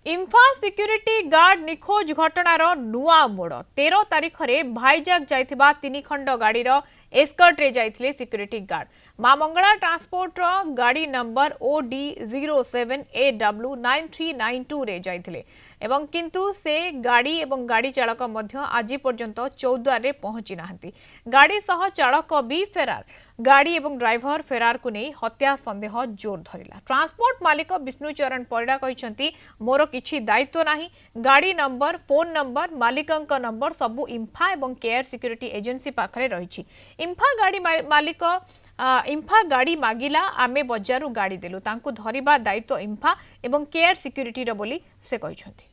इम्फा security guard निखोज घटनार नुआ मोड़ 13 तारीख में भाईजाग जाइथिबा 3 खंड गाड़ी एस्कर्ट रे जाइथिले सिक्यूरीटी गार्ड मां मंगला ट्रांसपोर्ट गाड़ी नंबर OD07AW9392 रे जाइथिले एवं किंतु से गाड़ी एवं गाड़ी चालक मध्य आज पर्यंत चौद्वार रे पहुंची नाहंती। गाड़ी सह चालक भी फेरार। गाड़ी एवं ड्राइवर फेरार को नहीं हत्या संदेह जोर धरिला। ट्रांसपोर्ट मालिक विष्णुचरण परिडा कहिसंती मोर किछि दायित्व नाही। गाड़ी नंबर फोन नंबर मालिकंक नंबर सबु इम्फा एवं केयर सिक्यूरीटी एजेंसी पाखरे रहिछि। इम्फा गाड़ी मालिक इम्फा गाड़ी मागिला आमे बजारु गाड़ी देलु तांकु धरिबा दायित्व इम्फा एवं केयर सिक्यूरीटी रो बोली से कहिसंती।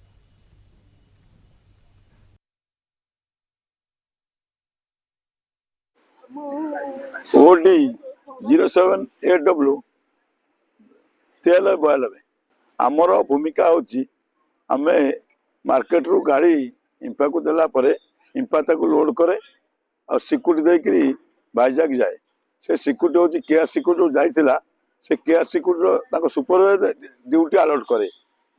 OD07AW 1392 आमर भूमिका होची आमे मार्केट रू गाड़ी इंफा को देला परे इंफा ताको लोड करे और सिक्यूरिटी देकरी भाईजाग जाए। से सिक्यूरिटी होची केयर सिक्यूरिटी जाइतिला से केयर सिक्यूरिटी ताको सुपरवाइजर ड्यूटी अलॉट करे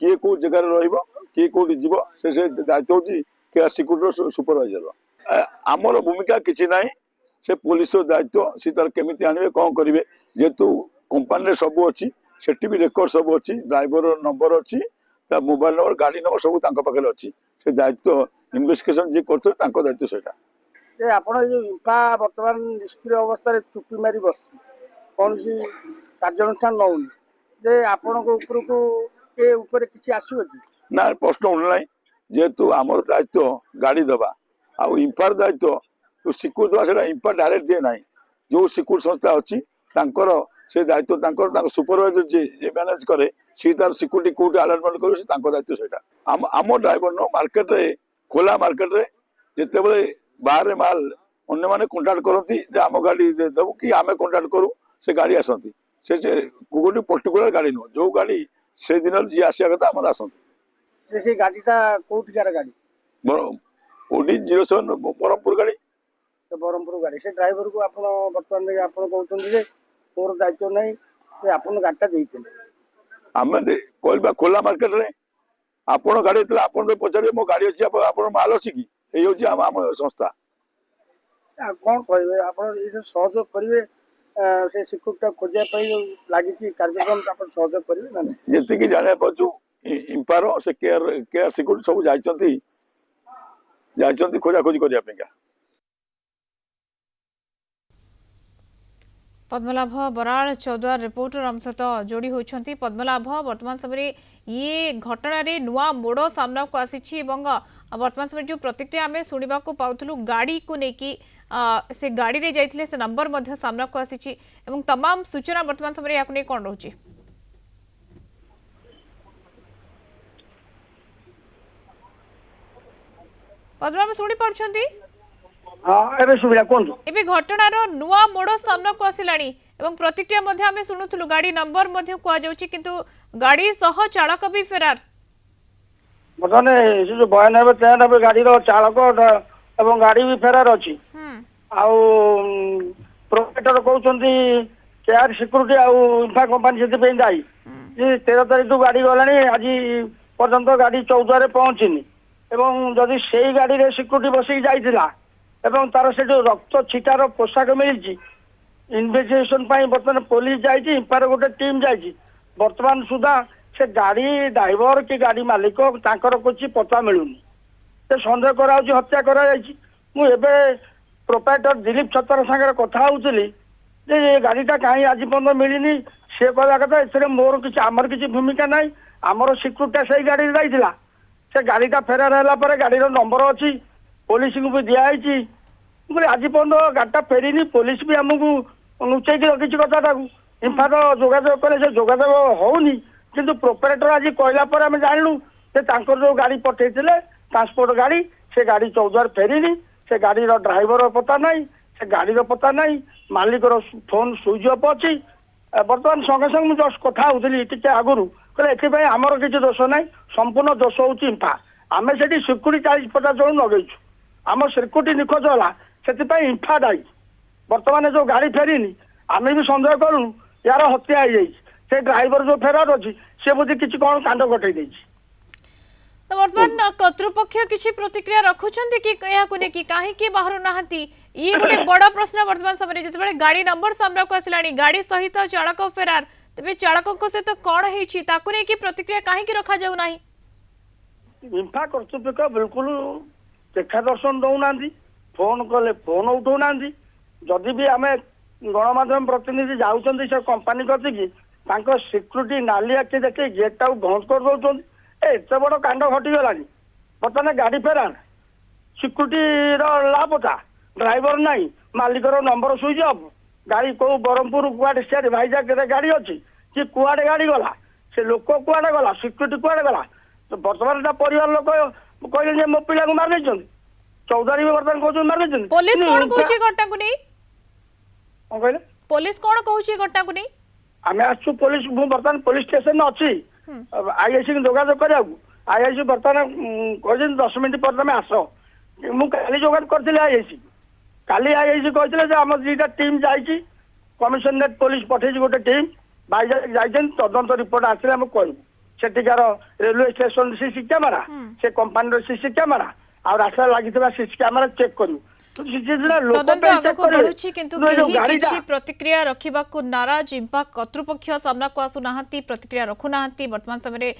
किए को जगह रहइबो किए कोठी जीवो से दायित्व होची केयर सिक्यूरिटी सुपरवाइजर। आमर भूमिका किछि नाही से पुलिस दायित्व सी तार केमिति आनिबे कौन करिवे जेतु कंपनी सब अच्छी सेठी भी रेकर्ड सब अच्छी ड्राइवर नंबर अच्छी मोबाइल नंबर गाड़ी नंबर सब तांको पाखरे अच्छी से दायित्व इन्वेस्टिगेशन जे करथो तांको दायित्व सेटा। जे आपण जो इंफा वर्तमान निष्क्रिय अवस्था रे चुप्पी मारी बस कौन सी कार्यानुष्ठान नौनी जे आपण को ऊपर को के ऊपर किछि आसीबो कि ना प्रश्न उठलाई जेतु हमर दायित्व गाड़ी दबा आ इंफार दायित्व तो सिक्यूरिटी दबा सेटा इंफा डायरेक्ट दिए नाही जो सिक्यूरिटी संस्था अच्छी तांकर से दायित्व तांकर सुपरवाइजर जे मैनेज करे सी तार सिक्यूरिटी कोठी अलॉटमेंट करू से तांको दायित्व सेटा। आम ड्राइवर नो मार्केट रे खोला मार्केट रे जेते बेले बाहर माल अन्य माने कांटेक्ट करती जे आम गाड़ी देबू कि आमे कांटेक्ट करू से गाड़ी आसंती से कोठी पर्टिकुलर गाड़ी नो जो गाड़ी से दिन जी आसिया कथा हमर आसंती से गाड़ीटा कोठी कार गाड़ी OD07 बरमपुर गाड़ी तो बरमपुर गाड़ी से ड्राइवर को आपण वर्तमान आपण कहउछन जे मोर दायित्व नहीं से आपण गाड़ीटा देइछन आमे कहलबा खोला मार्केट रे आपण गाड़ी तला आपण तो पचारे मो गाड़ी अछि आपण माल अछि कि एई होछि हम संस्था कौन कहबे आपण ए सहयोग करिवे से सिक्यूरिटी खोजे पई लागि कि कार्यक्रम आपण सहयोग करिवे ना जेति कि जाने पछु इंपारो से केयर सिक्यूरिटी सब जाइछंती खोजा खोजी करिया पेगा। पद्मलाभ बराल चौद्वार रिपोर्टर आम सहित जोड़ी होती। पद्मलाभ वर्तमान समय ये घटना रे नुआ मोड़ सामना को आसी वर्तमान समय जो प्रतिक्रिया आम शुणा पाऊलु गाड़ी को लेकिन से गाड़ी रे जाइथिले से नंबर मध्य सामना को आसी तमाम सूचना वर्तमान समय या कौन रोचे पद्मलाभ शुणी पार्छंती हाँ एबे सुबिला कोन एबे घटनार नुआ मोड़ सामना को आसिलानी एवं प्रतिक्रिया मध्य आमे सुनुथुलु गाड़ी नंबर मध्य को जाउची किंतु गाड़ी सह चालक भी फेरार बतने से जो 92 गाड़ी रो चालक एवं गाड़ी भी फेरार अछि आउ प्रोपराइटर कहउछंती केआर सिक्यूरिटी आउ इंफा कंपनी से पे जाई जे 13 तारिख गाड़ी गलानी आज पर्यंत गाड़ी 14 रे पहुंचिनी एवं जदि सेही गाड़ी रे सिक्यूरिटी बसी जाइतिला एवं तार से जो रक्त छिटार पोशाक मिली इन्वेस्टिगेशन बर्तमान पुलिस जाइए इंपार गोटे टीम जाइए बर्तमान सुधा से गाड़ी ड्राइवर कि गाड़ी मालिक तांकर कुछ पता मिलूनी से सन्देह करा हत्या करा मुझे प्रोप्राइटर दिलीप छतर सागर कथा होउचली जे गाड़ीटा कहीं आज पर्यटन मिलनी सी कहला कथा ए मोर किसी आमर किसी भूमिका ना आमर सिक्यूरिटी से गाड़ी जाइला से गाड़ीटा फेरार है गाड़ीर नंबर अच्छी पुलिस को भी दिखाई आज पर्यटन गाड़ीटा फेरीनी पुलिस भी आमको लुचेक रखी कथा इंफार जोगाजोग कले से जोगाजोग होनी किंतु प्रोपराइटर आज कहला आम जानलु जो गाड़ी पठे ट्रांसपोर्ट गाड़ी से गाड़ी 14 फेरीनी से गाड़ी ड्राइवर पता नहीं से गाड़ी पता नहीं मालिक फोन स्विच अफ अच्छी बर्तमान संगे संगे मुझे जस्ट कथा होती टे आगुरी कहले ये आमर किसी दोष ना संपूर्ण दोष हूँ इंफा आम से सिक्यूरीटी 40-50 जन लगेचु आम सिक्यूरीटी निखोज है से इंफा दायी बर्तमान जो गाड़ी फेरीनी आम भी सन्देह करूँ यार हत्या हो ड्राइवर जो फेरार अच्छी सी बोधे किसी कौन कांड घटे। तो वर्तमान कर्तृपक्ष किसी प्रतिक्रिया रखुछंती कि याकु ने कि काहे कि बाहर नाहंती ये गोटे बड़ प्रश्न वर्तमान समय जतबे गाड़ी नंबर सामना को आसलानी गाड़ी सहित चालक फेरार तबे चालक सहित कौन होईछि ताकु ने कि प्रतिक्रिया काहे कि रखा जाउ नाही इंफा कर्तृपक्ष बिल्कुल देखा दर्शन दौना फोन कले फोन उठाऊना जदि भी आम गणमाध्यम प्रतिनिधि जाऊँच से कंपानी कथिकी सिक्यूरीटी नाली आखि देखिए गेट टाक बंद कर दौरान एत बड़ कांड घटीगलानी बर्तमान गाड़ी फेरान सिक्यूरीटी लापता ड्राइवर नहीं मालिकर नंबर सुइच अफ गाड़ी कौ ब्रह्मपुर कुआडे सियारी भाईजाग गाड़ी अच्छी कि कुआडे गाड़ी गला से लोक कुआडे गला सिक्यूरीटी कुआडे गला तो बर्तमान परिवार लोक कहले मो पिला को मार देछन चौधरी भी बर्तमान कहउछ मार देछन पुलिस कोन कहूची घटना को नहीं कहले पुलिस कोन कहूची घटना को नहीं आमे आसु पुलिस मु बर्तमान पुलिस स्टेशन अच्छी आईआईसी को जोगाजोग करिया आईआईसी बर्तमान कहते 10 मिनिट पर तुम आस मु काली जोगाजोग करथिले आईआईसी काली आईआईसी कहथिले आम दुईटा टीम जाइछि कमिशनरेट पुलिस पठेछि गोटे टीम भाईजाग जाइछन तदंत रिपोर्ट आसिले हम कहू सेठिकार रेलवे स्टेशन सीसी कैमेरा से कंपानी सीसी कैमेरा और रास्ता लगी सीसी कैमेरा चेक करू तदंत आगको बढ़ुछि किंतु केही किछि प्रतिक्रिया रखिबाकू नाराज इंपा कर्तृपक्ष सामना को आसु नाहंती प्रतिक्रिया रखु नाहंती वर्तमान समय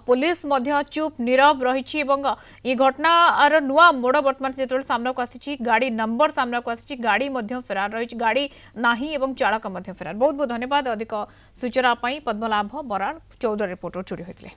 पुलिस मध्य चुप नीरव रहिछि एवं ये घटना आर नुआ मोड़ वर्तमान जेतोल सामना को आसिछि गाड़ी नंबर सामना को आसिछि गाड़ी मध्य फेरार रहिछि गाड़ी नाही एवं चालक मध्य फेरार बहुत बहुत धन्यवाद अधिक सूचना पई पद्मलाभ बराड़ 14 रिपोर्टर चोरी होइतले।